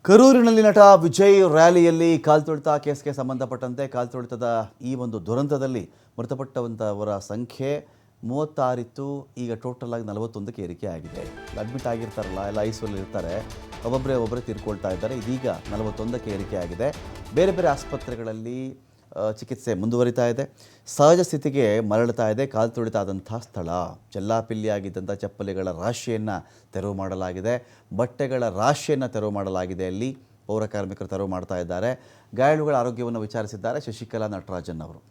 ಕರೂರಿನಲ್ಲಿ ನಟ ವಿಜಯ್ ರ್ಯಾಲಿಯಲ್ಲಿ ಕಾಲ್ತುಳಿತ ಕೇಸ್ಗೆ ಸಂಬಂಧಪಟ್ಟಂತೆ ಕಾಲ್ತುಳಿತದ ಈ ಒಂದು ದುರಂತದಲ್ಲಿ ಮೃತಪಟ್ಟಂತವರ ಸಂಖ್ಯೆ 36 ಇತ್ತು. ಈಗ ಟೋಟಲ್ ಆಗಿ 41ಕ್ಕೆ ಏರಿಕೆ ಆಗಿದೆ. ಅಡ್ಮಿಟ್ ಆಗಿರ್ತಾರಲ್ಲ, ಎಲ್ಲ ಐಸಿಯುಲಿ ಇರ್ತಾರೆ, ಒಬ್ಬೊಬ್ಬರೇ ತೀರ್ಕೊಳ್ತಾ ಇದ್ದಾರೆ. ಇದೀಗ 41ಕ್ಕೆ ಏರಿಕೆ ಆಗಿದೆ. ಬೇರೆ ಬೇರೆ ಆಸ್ಪತ್ರೆಗಳಲ್ಲಿ ಚಿಕಿತ್ಸೆ ಮುಂದುವರಿತಾ ಇದೆ. ಸಹಜ ಸ್ಥಿತಿಗೆ ಮರಳುತ್ತಾ ಇದೆ ಕಾಲ್ತುಳಿತ ಆದಂಥ ಸ್ಥಳ. ಚೆಲ್ಲಾಪಿಲ್ಲಿಯಾಗಿದ್ದಂಥ ಚಪ್ಪಲಿಗಳ ರಾಶಿಯನ್ನು ತೆರವು ಮಾಡಲಾಗಿದೆ. ಬಟ್ಟೆಗಳ ರಾಶಿಯನ್ನು ತೆರವು ಮಾಡಲಾಗಿದೆ. ಅಲ್ಲಿ ಪೌರ ಕಾರ್ಮಿಕರು ತೆರವು ಮಾಡ್ತಾ ಇದ್ದಾರೆ. ಗಾಯಾಳುಗಳ ಆರೋಗ್ಯವನ್ನು ವಿಚಾರಿಸಿದ್ದಾರೆ ಶಶಿಕಲಾ ನಟರಾಜನ್ ಅವರು.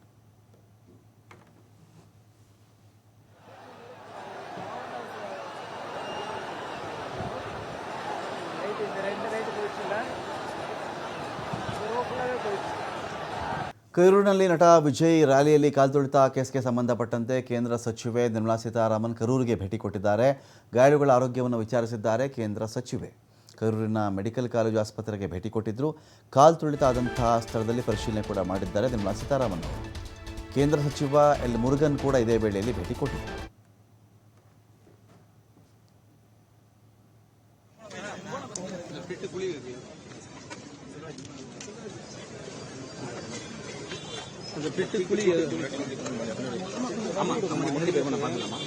ಕರೂರಿನಲ್ಲಿ ನಟ ವಿಜಯ್ ರ್ಯಾಲಿಯಲ್ಲಿ ಕಾಲ್ತುಳಿತ ಕೇಸ್ಗೆ ಸಂಬಂಧಪಟ್ಟಂತೆ ಕೇಂದ್ರ ಸಚಿವೆ ನಿರ್ಮಲಾ ಸೀತಾರಾಮನ್ ಕರೂರಿಗೆ ಭೇಟಿ ಕೊಟ್ಟಿದ್ದಾರೆ. ಗಾಯಾಳುಗಳ ಆರೋಗ್ಯವನ್ನು ವಿಚಾರಿಸಿದ್ದಾರೆ ಕೇಂದ್ರ ಸಚಿವೆ. ಕರೂರಿನ ಮೆಡಿಕಲ್ ಕಾಲೇಜು ಆಸ್ಪತ್ರೆಗೆ ಭೇಟಿ ಕೊಟ್ಟಿದ್ದರು. ಕಾಲ್ತುಳಿತ ಆದಂತಹ ಸ್ಥಳದಲ್ಲಿ ಪರಿಶೀಲನೆ ಕೂಡ ಮಾಡಿದ್ದಾರೆ ನಿರ್ಮಲಾ ಸೀತಾರಾಮನ್ ಅವರು. ಕೇಂದ್ರ ಸಚಿವ ಎಲ್ ಮುರುಗನ್ ಕೂಡ ಇದೇ ವೇಳೆಯಲ್ಲಿ ಭೇಟಿ ಕೊಟ್ಟಿದ್ದರು. அந்த பிட்டு குழி ஆமா முன்னாடி போய் நான் பார்க்கலாமா